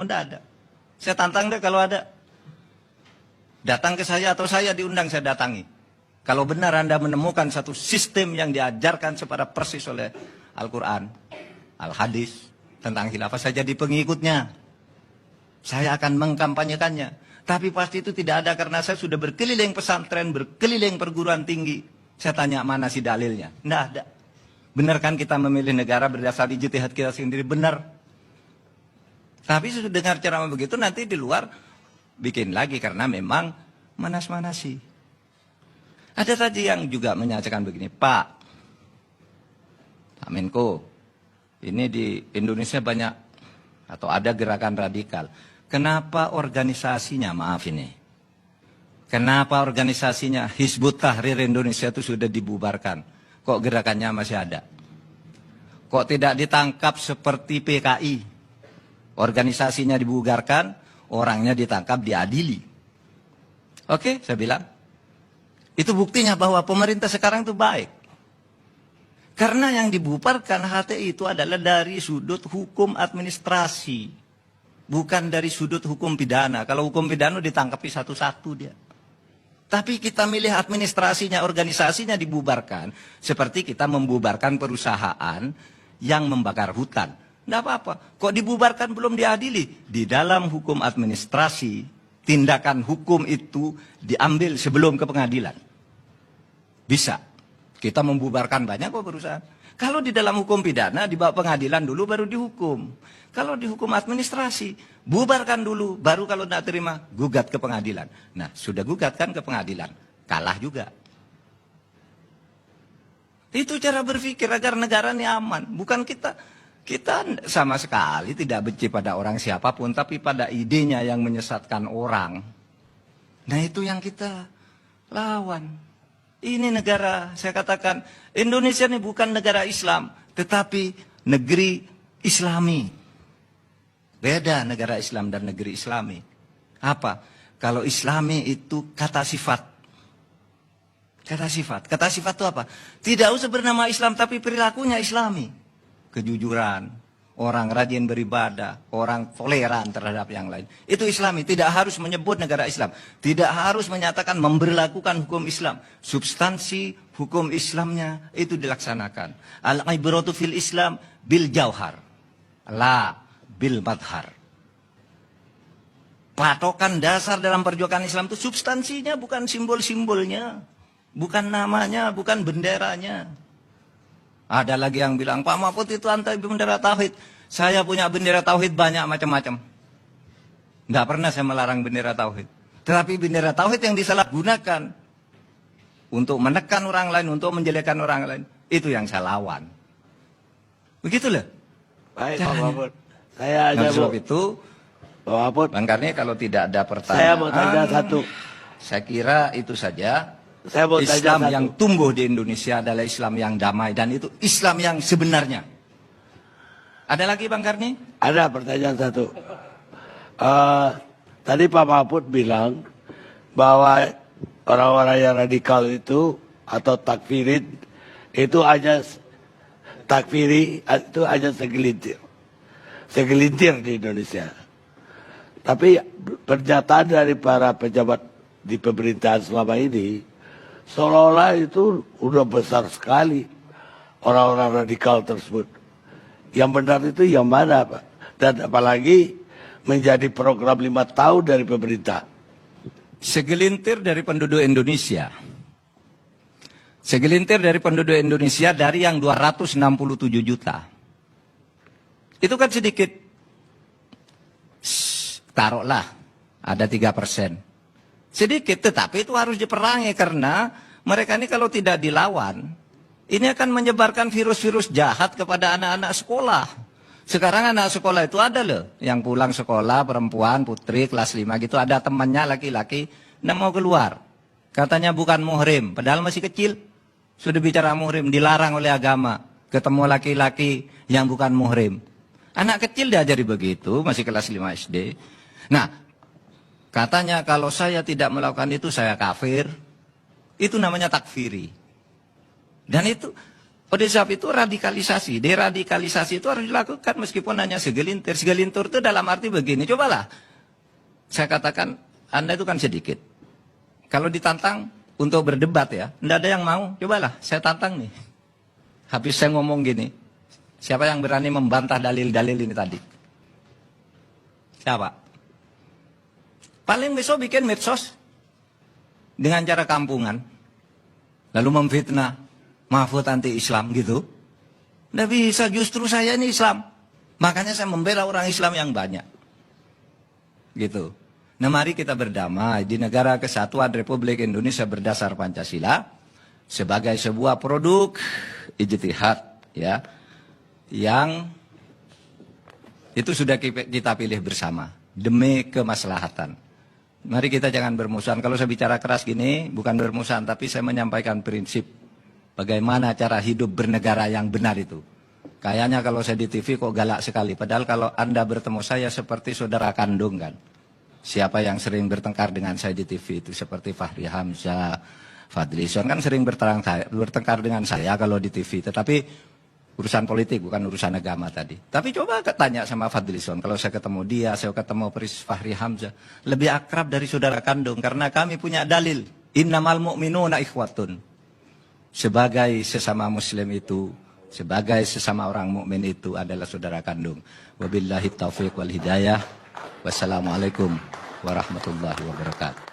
Enggak ada. Saya tantang deh kalau ada. Datang ke saya atau saya diundang, saya datangi. Kalau benar Anda menemukan satu sistem yang diajarkan secara persis oleh Al-Quran, Al-Hadis, tentang khilafah, saya jadi pengikutnya. Saya akan mengkampanyekannya. Tapi pasti itu tidak ada karena saya sudah berkeliling pesantren, berkeliling perguruan tinggi. Saya tanya mana sih dalilnya? Tidak ada. Benar kan kita memilih negara berdasar ijtihad kita sendiri? Benar. Tapi sudah dengar ceramah begitu nanti di luar bikin lagi karena memang manas-manasi. Ada tadi yang juga menyatakan begini, Pak Menko, ini di Indonesia banyak atau ada gerakan radikal. Kenapa organisasinya, maaf ini, kenapa organisasinya Hizbut Tahrir Indonesia itu sudah dibubarkan? Kok gerakannya masih ada? Kok tidak ditangkap seperti PKI? Organisasinya dibubarkan, orangnya ditangkap, diadili. Oke, saya bilang. Itu buktinya bahwa pemerintah sekarang itu baik. Karena yang dibubarkan HTI itu adalah dari sudut hukum administrasi. Bukan dari sudut hukum pidana. Kalau hukum pidana ditangkapi satu-satu dia. Tapi kita milih administrasinya, organisasinya dibubarkan. Seperti kita membubarkan perusahaan yang membakar hutan. Tidak apa-apa. Kok dibubarkan belum diadili? Di dalam hukum administrasi, tindakan hukum itu diambil sebelum ke pengadilan. Bisa. Kita membubarkan banyak kok perusahaan. Kalau di dalam hukum pidana, dibawa pengadilan dulu baru dihukum. Kalau di hukum administrasi, bubarkan dulu, baru kalau tidak terima, gugat ke pengadilan. Nah, sudah gugat kan ke pengadilan, kalah juga. Itu cara berpikir agar negara ini aman. Bukan kita sama sekali tidak benci pada orang siapapun, tapi pada idenya yang menyesatkan orang. Nah, itu yang kita lawan. Ini negara, saya katakan, Indonesia ini bukan negara Islam, tetapi negeri Islami. Beda negara Islam dan negeri Islami. Apa? Kalau Islami itu kata sifat. Kata sifat. Kata sifat itu apa? Tidak usah bernama Islam, tapi perilakunya Islami. Kejujuran, orang rajin beribadah, orang toleran terhadap yang lain. Itu Islami, tidak harus menyebut negara Islam. Tidak harus menyatakan memberlakukan hukum Islam. Substansi hukum Islamnya itu dilaksanakan. Al-ibratu fil Islam bil jauhar, la bil madhar. Patokan dasar dalam perjuangan Islam itu substansinya, bukan simbol-simbolnya. Bukan namanya, bukan benderanya. Ada lagi yang bilang, Pak Mahfud itu anti bendera tauhid. Saya punya bendera tauhid banyak macam-macam. Tidak pernah saya melarang bendera tauhid. Tetapi bendera tauhid yang disalahgunakan untuk menekan orang lain, untuk menjelekkan orang lain, itu yang saya lawan. Begitulah. Baik, Pak Mahfud. Saya nah, sebab itu, Pak Mahfud, Bang Karni, kalau tidak ada pertanyaan, saya mau tanya satu. Saya kira itu saja. Saya mau Islam tanya yang tumbuh di Indonesia adalah Islam yang damai. Dan itu Islam yang sebenarnya. Ada lagi Bang Karni? Ada pertanyaan satu. Tadi Pak Mahfud bilang bahwa orang-orang yang radikal itu atau takfirin itu hanya takfiri itu hanya segelintir di Indonesia. Tapi pernyataan dari para pejabat di pemerintahan selama ini seolah-olah itu udah besar sekali orang-orang radikal tersebut. Yang benar itu yang mana, Pak? Dan apalagi menjadi program 5 tahun dari pemerintah. Segelintir dari penduduk Indonesia. Segelintir dari penduduk Indonesia dari yang 267 juta. Itu kan sedikit. Taruhlah ada 3%. Sedikit, tetapi itu harus diperangi karena mereka ini kalau tidak dilawan, ini akan menyebarkan virus-virus jahat kepada anak-anak sekolah. Sekarang anak sekolah itu ada loh, yang pulang sekolah, perempuan, putri, kelas 5 gitu, ada temannya laki-laki, tidak mau keluar. Katanya bukan muhrim, padahal masih kecil. Sudah bicara muhrim, dilarang oleh agama. Ketemu laki-laki yang bukan muhrim. Anak kecil diajari begitu, masih kelas 5 SD. Nah, katanya kalau saya tidak melakukan itu saya kafir. Itu namanya takfiri. Dan itu Odesap itu radikalisasi. Deradikalisasi itu harus dilakukan meskipun hanya segelintir. Segelintir itu dalam arti begini. Cobalah. Saya katakan, Anda itu kan sedikit. Kalau ditantang untuk berdebat ya, tidak ada yang mau. Cobalah, saya tantang nih. Habis saya ngomong gini, siapa yang berani membantah dalil-dalil ini tadi? Siapa? Paling besok bikin medsos dengan cara kampungan. Lalu memfitnah. Mahfud anti-Islam gitu. Nggak bisa, justru saya ini Islam. Makanya saya membela orang Islam yang banyak. Gitu. Nah mari kita berdamai di negara kesatuan Republik Indonesia berdasar Pancasila. Sebagai sebuah produk ijtihad. Ya, yang itu sudah kita pilih bersama. Demi kemaslahatan. Mari kita jangan bermusuhan. Kalau saya bicara keras gini, bukan bermusuhan. Tapi saya menyampaikan prinsip. Bagaimana cara hidup bernegara yang benar itu. Kayaknya kalau saya di TV kok galak sekali. Padahal kalau Anda bertemu saya seperti saudara kandung kan. Siapa yang sering bertengkar dengan saya di TV itu seperti Fahri Hamzah, Fadlizon kan sering bertengkar dengan saya kalau di TV. Tetapi urusan politik bukan urusan agama tadi. Tapi coba tanya sama Fadlizon. Kalau saya ketemu dia, saya ketemu Fahri Hamzah. Lebih akrab dari saudara kandung. Karena kami punya dalil. Innamal mu'minuna ikhwatun. Sebagai sesama muslim itu, sebagai sesama orang mukmin itu adalah saudara kandung. Wabillahi taufiq wal hidayah. Wassalamualaikum warahmatullahi wabarakatuh.